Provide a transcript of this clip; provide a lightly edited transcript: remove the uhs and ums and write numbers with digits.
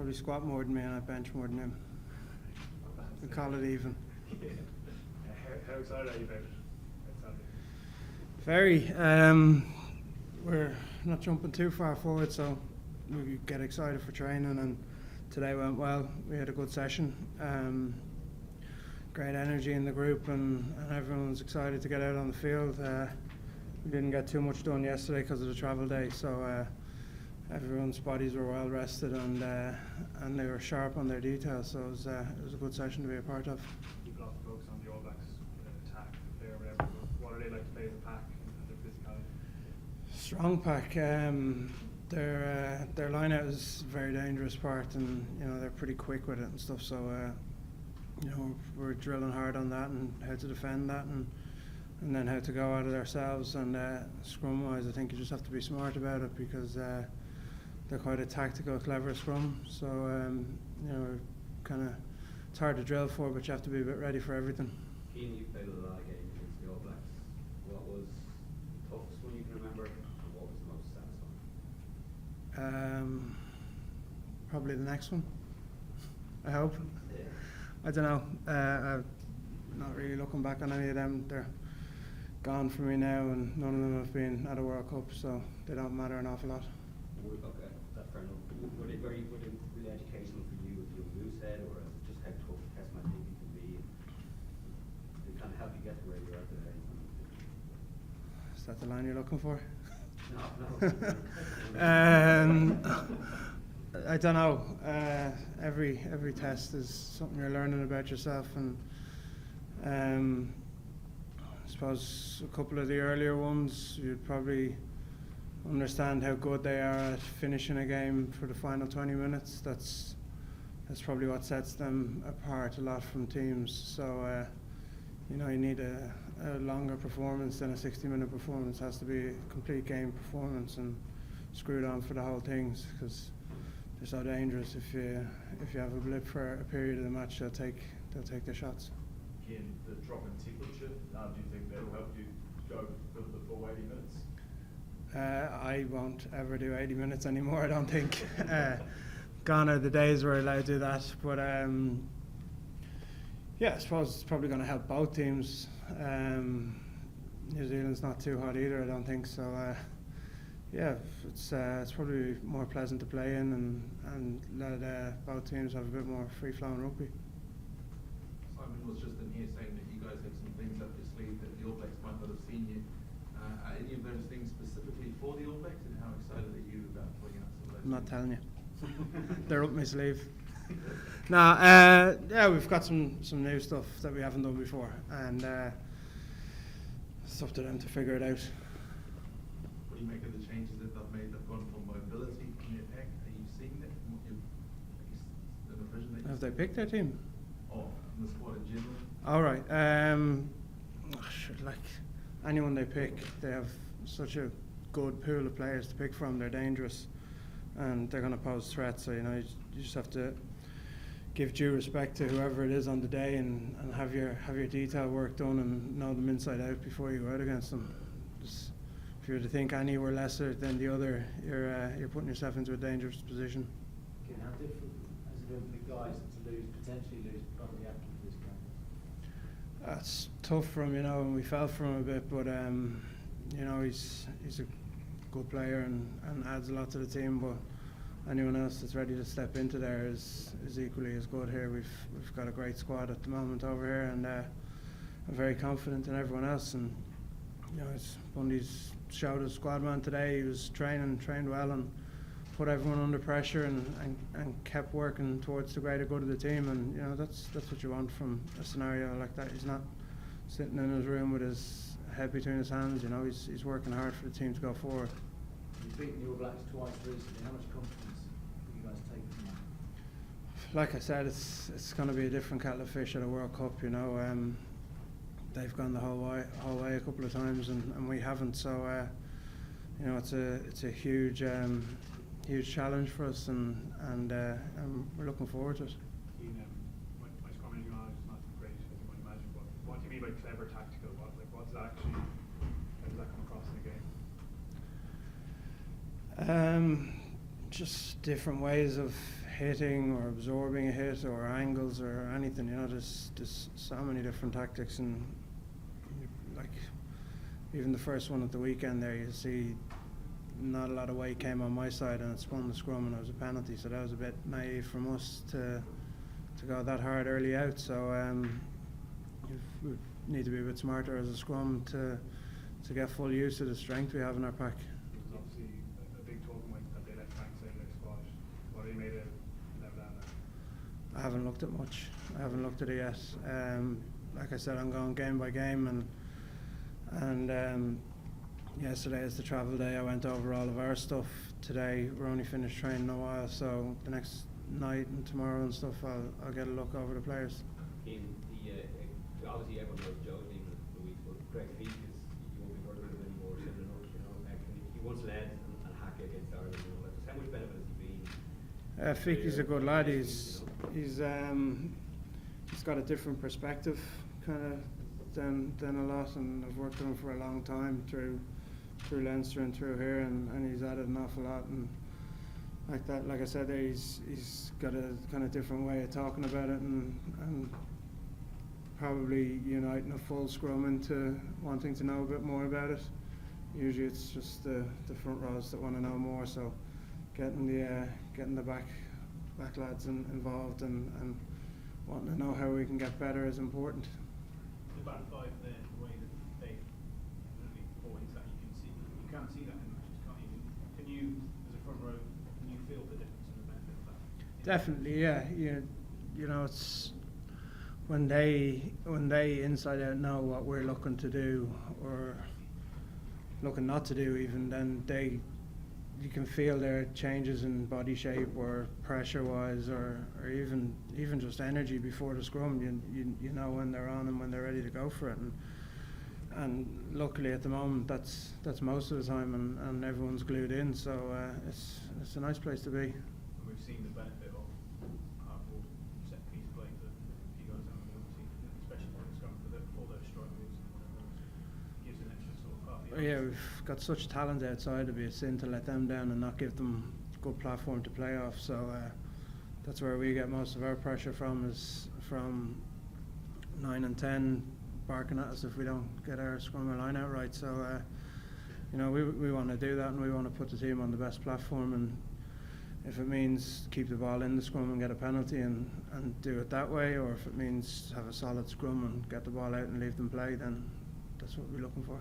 probably squat more than me and I bench more than him. We call it even. How excited are you about it? Very. We're not jumping too far forward, so we get excited for training, and today went well. We had a good session. Great energy in the group, and everyone's excited to get out on the field. We didn't get too much done yesterday because of the travel day, so everyone's bodies were well rested, and they were sharp on their details. So it was a good session to be a part of. People often focus on the All Blacks attack, play or whatever. What are they like to play as a pack and their physicality? Strong pack. Their line out is a very dangerous part, and they're pretty quick with it and stuff. So we're drilling hard on that and how to defend that, and then how to go at it ourselves. And scrum wise, I think you just have to be smart about it, because they're quite a tactical, clever scrum. So it's hard to drill for, but you have to be a bit ready for everything. Cian, you played a lot of games against the All Blacks. What was the toughest one you can remember, and what was the most satisfying? Probably the next one, I hope. Yeah. I don't know. I'm not really looking back on any of them. They're gone from me now, and none of them have been at a World Cup, so they don't matter an awful lot. Okay, that's fair enough. Were they really educational for you if you lose head, or just how tough test match you can be? They kind of help you get to where you're at today. Is that the line you're looking for? No. I don't know. Every test is something you're learning about yourself, and I suppose a couple of the earlier ones you'd probably understand how good they are at finishing a game for the final 20 minutes. That's probably what sets them apart a lot from teams. So you need a longer performance than a 60-minute performance. It has to be a complete game performance and screwed on for the whole thing, because they're so dangerous. If you have a blip for a period of the match, they'll take their shots. Cian, the drop in temperature, do you think that will help you go for the full 80 minutes? I won't ever do 80 minutes anymore, I don't think. Gone are the days where we're allowed to do that. But I suppose it's probably going to help both teams. New Zealand's not too hot either, I don't think. So it's probably more pleasant to play in, and let both teams have a bit more free-flowing rugby. Simon was just in here saying that you guys have some things up your sleeve that the All Blacks might not have seen yet. Are any of those things specifically for the All Blacks, and how excited are you about putting out some of those? I'm not telling you. They're up my sleeve. We've got some new stuff that we haven't done before, and it's up to them to figure it out. What do you make of the changes that they've made? They've gone for mobility in their pack. Are you seeing that? The vision that Have they picked their team? Oh, in the squad in general? All right. Like anyone they pick, they have such a good pool of players to pick from. They're dangerous, and they're going to pose threats. So you just have to give due respect to whoever it is on the day, and have your detail work done and know them inside out before you go out against them. Just, if you were to think any were lesser than the other, you're putting yourself into a dangerous position. Okay, how different has it been for the guys to potentially lose probably after this game? That's tough for him, and we fell for him a bit, but he's a good player and adds a lot to the team. But anyone else that's ready to step into there is equally as good here. We've got a great squad at the moment over here, and I'm very confident in everyone else. And Bundy's showed as squad man today. He was trained well, and put everyone under pressure, and kept working towards the greater good of the team. And that's what you want from a scenario like that. He's not sitting in his room with his head between his hands. He's working hard for the team to go forward. You've beaten the All Blacks twice recently. How much confidence do you guys take from that? Like I said, it's going to be a different kettle of fish at a World Cup. They've gone the whole way a couple of times, and we haven't. So it's a huge challenge for us, and we're looking forward to it. My scrummaging knowledge is not great, as you might imagine. But what do you mean by clever tactical? What's that actually? How does that come across in the game? Just different ways of hitting or absorbing a hit or angles or anything. You know, there's so many different tactics, and like even the first one at the weekend there, you see not a lot of weight came on my side and it spun the scrum and it was a penalty. So that was a bit naive from us to go that hard early out. So we need to be a bit smarter as a scrum to get full use of the strength we have in our pack. There's obviously a big talking point that they let Frank say their squad. What have you made of that? I haven't looked at much. I haven't looked at it yet. Like I said, I'm going game by game, and yesterday is the travel day. I went over all of our stuff. Today we're only finished training a while, so the next night and tomorrow and stuff, I'll get a look over the players. Obviously everyone knows Joe's leaving the week, but Greg Feek is, you won't be heard of him anymore, similar enough, you know, he once led and hacked against Ireland, you know, like, how much benefit has he been? Feek is a good lad. He's got a different perspective kind of than a lot, and I've worked with him for a long time through Leinster and through here, and he's added an awful lot, and like that, like I said, he's got a kind of different way of talking about it, and probably uniting a full scrum into wanting to know a bit more about it. Usually it's just the front rows that want to know more, so getting the back lads involved and wanting to know how we can get better is important. The back five there, the way that they really point that you can't see that in matches, can't you? Can you, as a front row, can you feel the difference and the benefit of that? Definitely, yeah. You know, it's when they inside out know what we're looking to do or looking not to do, even then you can feel their changes in body shape or pressure wise or even just energy before the scrum. You know when they're on and when they're ready to go for it, and luckily at the moment that's most of the time, and everyone's glued in, so it's a nice place to be. And we've seen the benefit of hardball set piece play that you guys have, obviously, especially when it's gone for those strike moves and whatever else. It gives an extra sort of part of the Yeah, we've got such talent outside. It'd be a sin to let them down and not give them a good platform to play off. So that's where we get most of our pressure from, is from 9 and 10 barking at us if we don't get our scrum or line out right. So you know, we want to do that, and we want to put the team on the best platform, and if it means keep the ball in the scrum and get a penalty and do it that way, or if it means have a solid scrum and get the ball out and leave them play, then that's what we're looking for.